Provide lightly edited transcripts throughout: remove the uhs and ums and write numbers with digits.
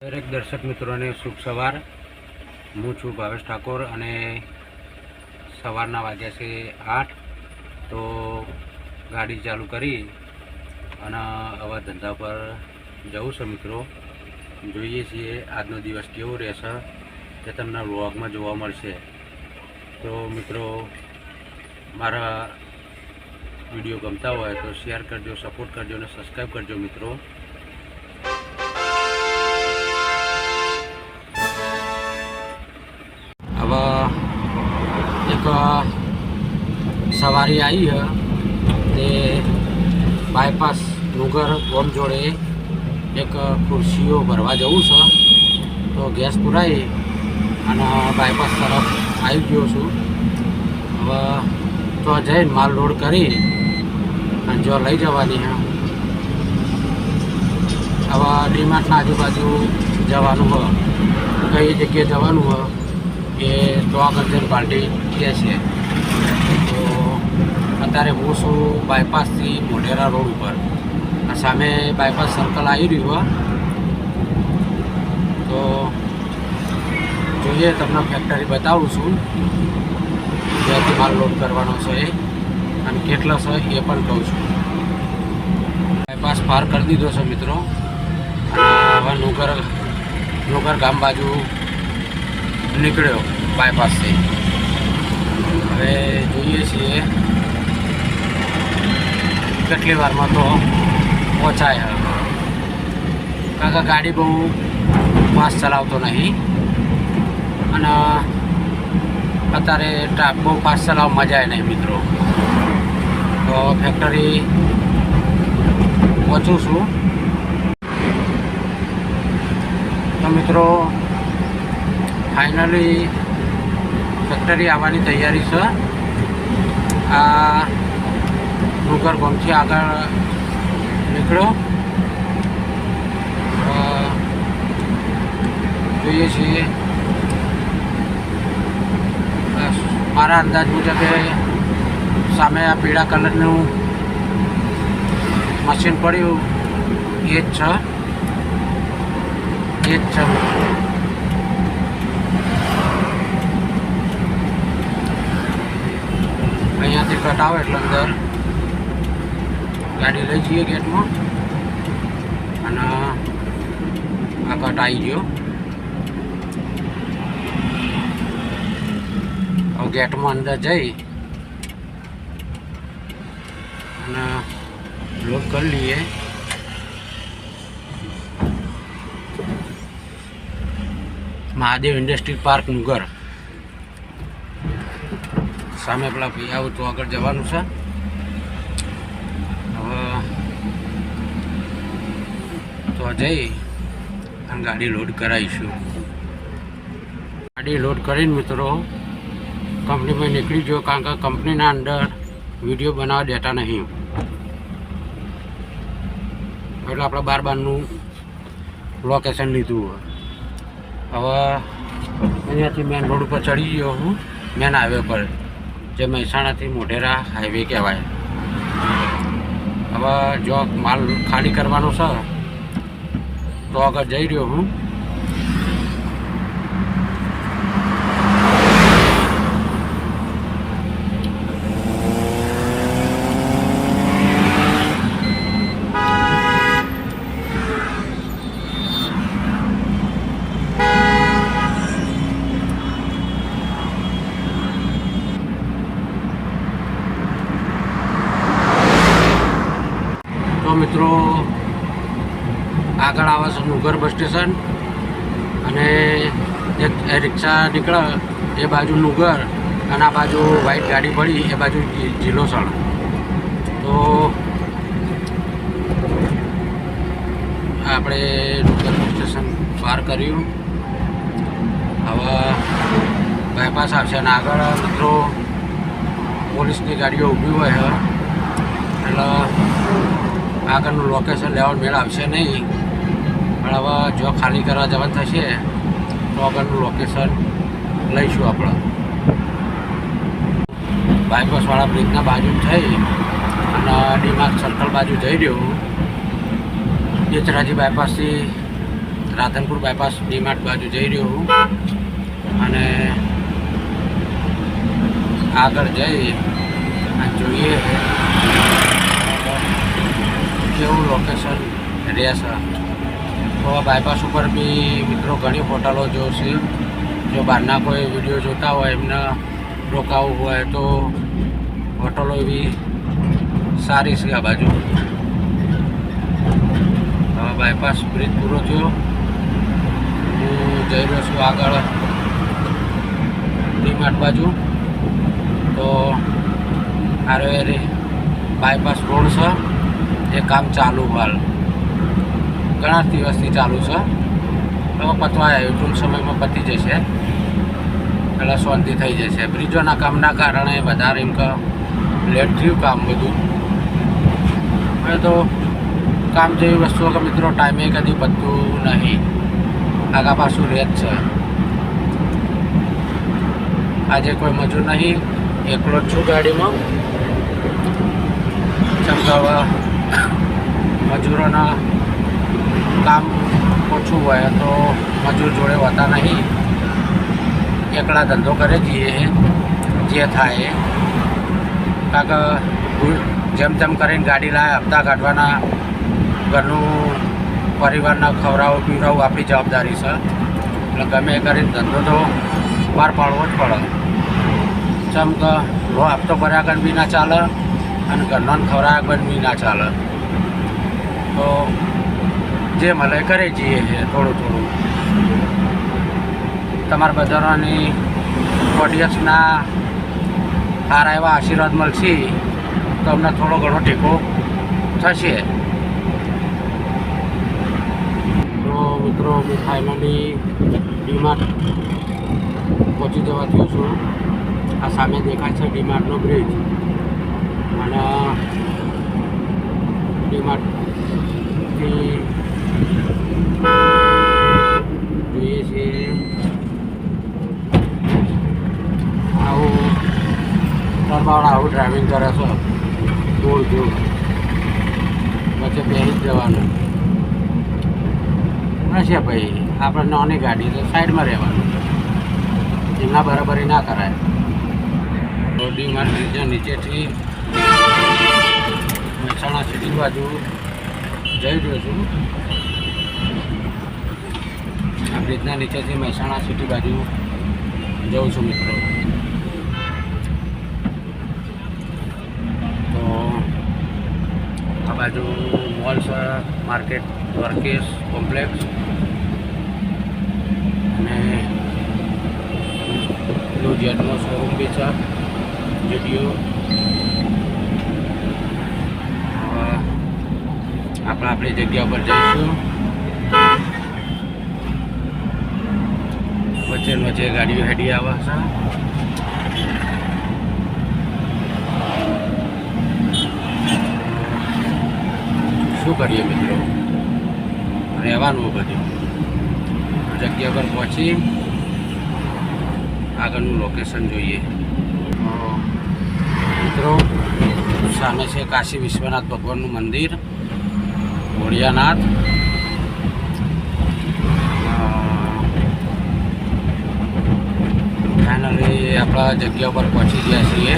દરેક દર્શક મિત્રોને શુભ સવાર। હું છું ભાવેશ ઠાકોર અને સવારના વાગ્યા છે 8। તો ગાડી ચાલુ કરી અને હવે ધંધા પર જવું છે મિત્રો। જોઈએ છીએ આજનો દિવસ કેવો રહેશે તે તમને વ્લોગમાં જોવા મળશે। તો મિત્રો મારા વિડીયો ગમતા હોય તો શેર કરજો, સપોર્ટ કરજો અને સબસ્ક્રાઈબ કરજો મિત્રો। હવે એક સવારી આવી છે તે બાયપાસ નુગર ગોમ જોડે એક ખુરશીઓ ભરવા જવું છે। તો ગેસ પુરાઈ અને બાયપાસ તરફ આવી ગયો છું। હવે તો જઈને માલ લોડ કરી અને જો લઈ જવાની છે। હવે ડીમાર્ટના આજુબાજુ જવાનું હોય, કઈ જગ્યાએ જવાનું હોય એ તો આગળ જઈને પાર્ટી કહે છે। તો અત્યારે હું છું બાયપાસથી મોઢેરા રોડ ઉપર, આ સામે બાયપાસ સર્કલ આવી રહ્યું હોય। તો જોઈએ તમને ફેક્ટરી બતાવું છું જ્યાંથી માલ લોડ કરવાનો છે અને કેટલો છે એ પણ કહું છું। બાયપાસ પાર કરી દીધો છે મિત્રો અને હવે નુગર ગામ બાજુ નીકળ્યો બાયપાસથી। હવે જોઈએ છીએ કેટલી વારમાં તો પહોંચાય, કારણ કે ગાડી બહુ ફાસ્ટ ચલાવતો નહીં અને અત્યારે બહુ ફાસ્ટ ચલાવવા મજા આવે નહીં મિત્રો। તો ફેક્ટરી પહોંચું છું। તો મિત્રો ફાઇનલી ફેક્ટરી આવવાની તૈયારી છે। આ નુગર ગામથી આગળ નીકળ્યો, જોઈએ છીએ મારા અંદાજ મુજબ સામે આ પીળા કલરનું મશીન પડ્યું એ જ છે। અહીંયાથી કટ આવે એટલે અંદર ગાડી લઈ જઈએ ગેટમાં અને આ કટ આવી ગયો। હવે ગેટમાં અંદર જઈ અને લોડ કરી લઈએ। મહાદેવ ઇન્ડસ્ટ્રી પાર્ક નુગર સામે પેલા ભાઈ આવું તો આગળ જવાનું છે। હવે તો જઈ અને ગાડી લોડ કરાવીશું। ગાડી લોડ કરીને મિત્રો કંપનીમાં નીકળી ગયો, કારણ કે કંપનીના અંદર વિડીયો બનાવવા દેતા નહીં એટલે આપણે બારનું લોકેશન લીધું। હવે અહીંયાથી મેન રોડ ઉપર ચડી ગયો હું, મેન હાઈવે પર, જે મહેસાણાથી મોઢેરા હાઈવે કહેવાય। હવે જો માલ ખાલી કરવાનો છે તો આગળ જઈ રહ્યો હું। તો મિત્રો આગળ આવે છે નુગર બસ સ્ટેશન અને એક રિક્ષા નીકળે એ બાજુ નુગર અને આ બાજુ વ્હાઈટ ગાડી પડી એ બાજુ જીલોસણ। તો આપણે નુગર બસ સ્ટેશન પાર કર્યું। હવે બાયપાસ આવશે અને આગળ મિત્રો પોલીસની ગાડીઓ ઊભી હોય એટલે આગળનું લોકેશન લેવાનું મેળ આવશે નહીં, પણ હવે જો ખાલી કરવા જવાનું થશે તો આગળનું લોકેશન લઈશું આપણે। બાયપાસવાળા બ્રિજના બાજુ થઈ અને ડીમાર્ટ સર્કલ બાજુ જઈ રહ્યું। બેચરાજી બાયપાસથી રાધનપુર બાયપાસ ડીમાર્ટ બાજુ જઈ રહ્યો હું અને આગળ જઈ અને જોઈએ કેવું લોકેશન રહેશે. તો બાયપાસ ઉપર બી મિત્રો ઘણી હોટલો જોશે. જો બહારના કોઈ વિડીયો જોતા હોય એમને રોકાવું હોય તો હોટલો એવી સારી છે આ બાજુ. હવે બાયપાસ બ્રિજ પૂરો થયો, હું જઈ રહ્યો છું આગળ ડીમાર્ટ બાજુ. તો આરે બાયપાસ રોડ છે એ કામ ચાલુ હાલ ઘણા દિવસથી ચાલુ છે. તો પતવા આવ્યું, ટૂંક સમયમાં પતી જશે, એટલે શાંતિ થઈ જશે. બ્રિજોના કામના કારણે વધારે એમ કે લેટ થયું કામ બધું. હવે તો કામ જેવી વસ્તુઓ કે મિત્રો ટાઈમે કદી પતતું નહીં, આગા પાછું રહે જ છે. આજે કોઈ મજૂર નહીં, એકલો જ છું ગાડીમાં. ચમકાવા મજૂરોના કામ ઓછું હોય તો મજૂર જોડે હોતા નહીં, એકલા ધંધો કરે જઈએ જે થાય. કારણ કે જેમ તેમ કરીને ગાડી લાવે, હપ્તા કાઢવાના, ઘરનું પરિવારના ખવડાવવું પીવડાવવું આપણી જવાબદારી છે. એટલે ગમે એ કરીને ધંધો તો બહાર પાડવો જ પડે. જેમ કે હપ્તો ભર્યા આગળ બી ના ચાલે અને ઘરનો ખવડાવ્યા આગળ બી ના ચાલે. તો જે મળે કરે જઈએ થોડું થોડું. તમારા બધાની ઓડિયન્સના સારા એવા આશીર્વાદ મળશે તો અમને થોડો ઘણો ટેકો થશે. તો મિત્રો હું ફાઇનલી ડીમાર્ટ પહોંચી જવા થયો છું. આ સામે દેખાય છે ડીમાર્ટનો બ્રિજ અને ડીમાર્ટથી જોઈએ છીએ આવું તરબાવાળા આવું ડ્રાઇવિંગ કરે છે, દૂર દૂર વચ્ચે પહેરી જ જવાનું હશે. ભાઈ આપણે નાની ગાડી તો સાઈડમાં રહેવાનું, એમના બરાબરી ના કરાય. ડીમાર્ટ બ્રિજના નીચેથી મહેસાણા સિટી બાજુ જઈ રહ્યો છું. આ બ્રિજના નીચેથી મહેસાણા સિટી બાજુ જઉં છું મિત્રો. તો આ બાજુ મોલ છે, માર્કેટ દ્વારકેશ કોમ્પ્લેક્સ અને બ્લુ જેટનો શોરૂમ બી છે, જુડિયો. આપણે આપણી જગ્યા પર જઈશું. વચ્ચે વચ્ચે ગાડીઓ હેડી આવે છે. શું કરીએ મિત્રો, રહેવાનું બધું. જગ્યા પર પહોંચી આગળનું લોકેશન જોઈએ. મિત્રો સામે છે કાશી વિશ્વનાથ ભગવાનનું મંદિર, ભોળિયાનાથ. ફાઇનલી આપણા જગ્યા પર પહોંચી ગયા છીએ.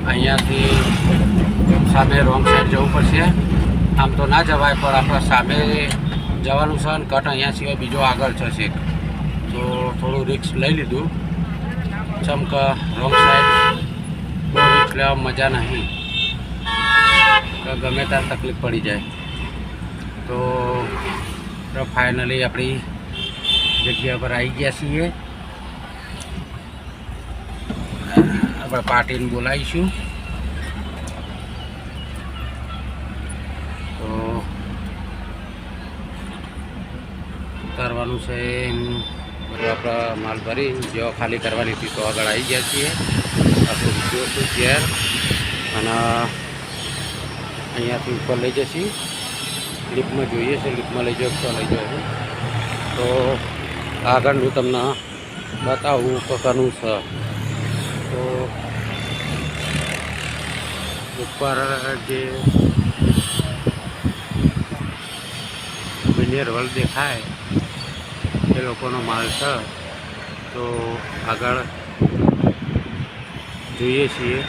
અહીંયાથી સામે રોંગ સાઈડ જવું પડશે. આમ તો ના જવાય, પણ આપણે સામે જવાનું છે અને કટ અહીંયા સિવાય બીજો આગળ છે. તો થોડું રિસ્ક લઈ લીધું. ચમક રોંગ સાઈડ બહુ રિસ્ક લેવા મજા નહીં, ગમે ત્યારે તકલીફ પડી જાય. તો ફાઇનલી આપણી જગ્યા પર આવી ગયા છીએ. આપણે પાર્ટીને બોલાવીશું. તો ઉતારવાનું છે બધું આપણા માલ ભરી જેવા ખાલી કરવાની હતી તો આગળ આવી ગયા છીએ. આપણું વિડીયો છું ઘેર અને અહીંયાથી ઉપર લઈ જશે. લિફ્ટમાં જોઈએ છે, લિફ્ટમાં લઈ જાઓ તો લઈ જાઓ. તો આગળનું તમને બતાવું પ્રકારનું છે. તો ઉપર જે મિનિયર વર્લ્ડ દેખાય લોકોનો માલ છે. તો આગળ જોઈએ છીએ.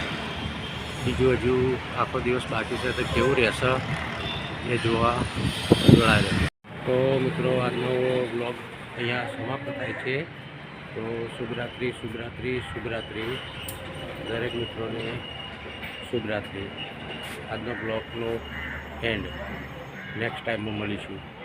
બીજું હજુ આખો દિવસ બાકી છે તો કેવું રહેશે એ જોવા જોડાયેલો. તો મિત્રો આજનો બ્લોગ અહીંયા સમાપ્ત થાય છે. તો શુભરાત્રિ શુભરાત્રિ શુભરાત્રિ દરેક મિત્રોને શુભરાત્રિ. આજનો બ્લોગનો એન્ડ. નેક્સ્ટ ટાઈમમાં મળીશું.